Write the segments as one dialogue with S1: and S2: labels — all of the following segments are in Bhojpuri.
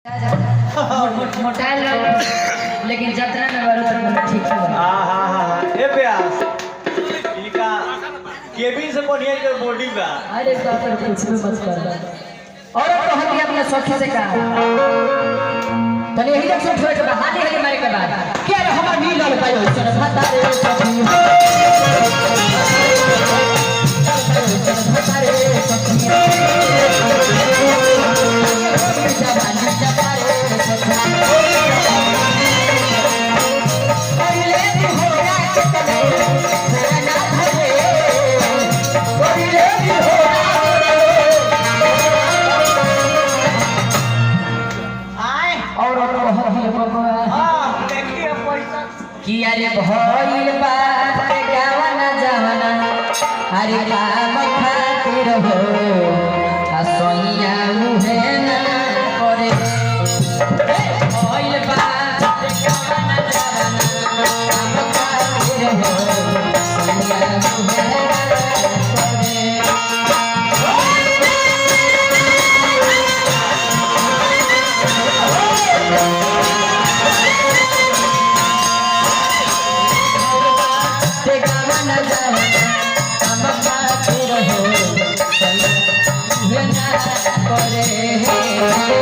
S1: मोटा लोग लेकिन जतरा में बरो तो ठीक है।
S2: हां हां हां ए प्यास इनका केबिन से बढ़िया के बॉडी बा।
S1: अरे बाप रे कुछ भी मत कर। और तो हम अपने सखी से कहा तने यही जब से छोड़ के हाथी हाथी मारे के बाद क्या रे हमार नील लड़ पाई हो चल भाता रे सखी भाता रे सखी किया रे भइल बात गावना जवना हरे काम खातिर हो असैया मुहे ना करे भइल बात गावना जवना काम खातिर हो असैया मुहे ना करे।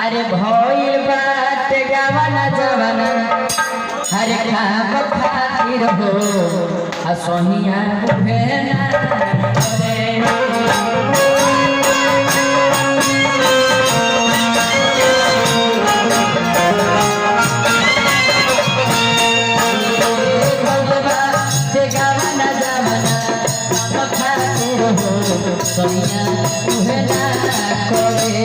S1: अरे भइल बात गावना जवना हरे काम खातिर हो असहिया मुहे ना करे। गावना जवना काम खातिर हो असहिया मुहे ना करे।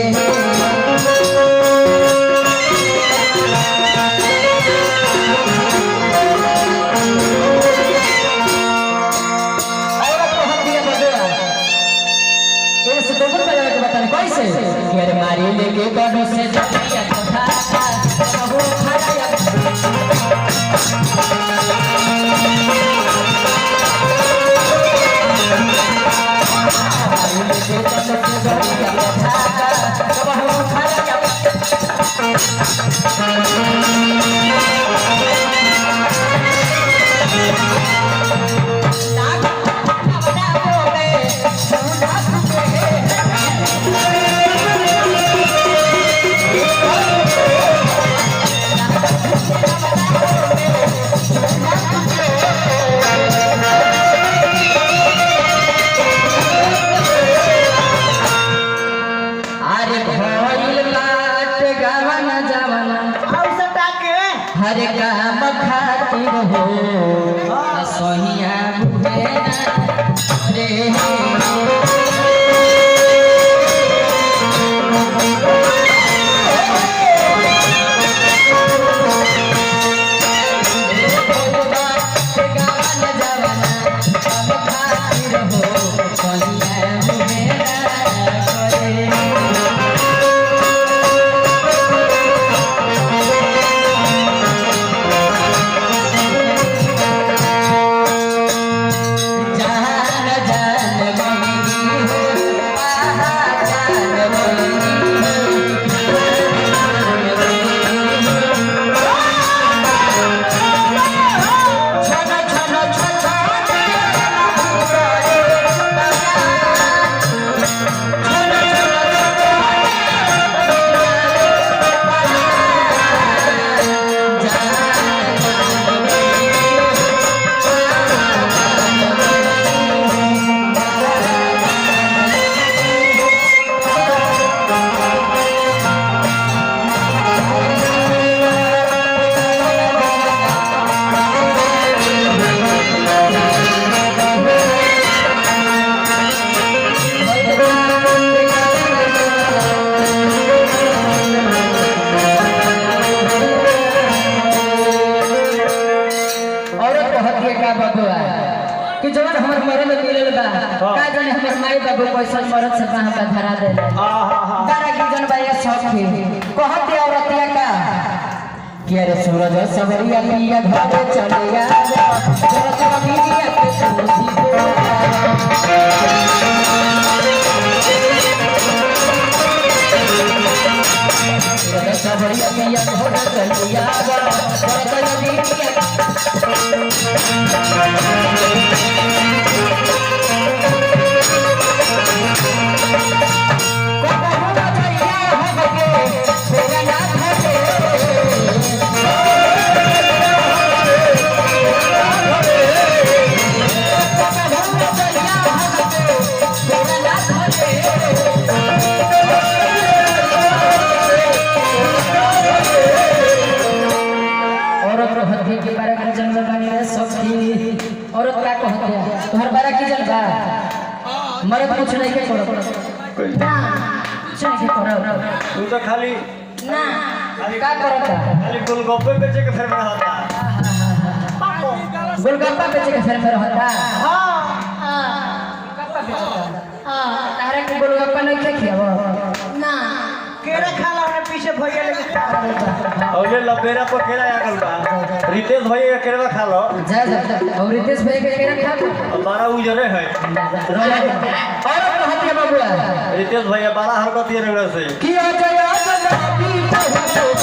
S1: घर मारी लेके गनो से जटिया कथा कहो खड़ाया मारी लेके गनो से जटिया कथा कहो खड़ाया हरे काम खातिर हो असहिया मुहे ना रे। जान जान को पैसा मरद से कहां का धरा दे तारा की जन भाई सखी कहते औरतिया का कि अरे सूरज सवरिया पिया घरे चले आ जरा जरा बीबिया के सूरज सवरिया पिया घरे चले आ जरा जरा बीबिया औरत का कहते हैं तुम्हार बारा की जल बा मरद कुछ नहीं के करो कुछ नहीं के करो
S2: तू तो खाली
S1: ना का करता
S2: खाली गोलगप्पे बेचे के फेर में रहता
S1: गोलगप्पा बेचे के फेर में रहता हां गोलगप्पा बेचता हां तारे के गोलगप्पा नहीं खे खियाबो ना केरा खाला ने पीछे भैया लेके
S2: और ये लबेरा पर केरा आगल बा रितेश भाई का केरा खा लो
S1: जा और रितेश भाई का केरा खा लो
S2: हमारा उजरे है
S1: और कहते बाबूआ
S2: रितेश भाई 12 हरकत ये रगड़ा से
S1: की हो जया जनाबी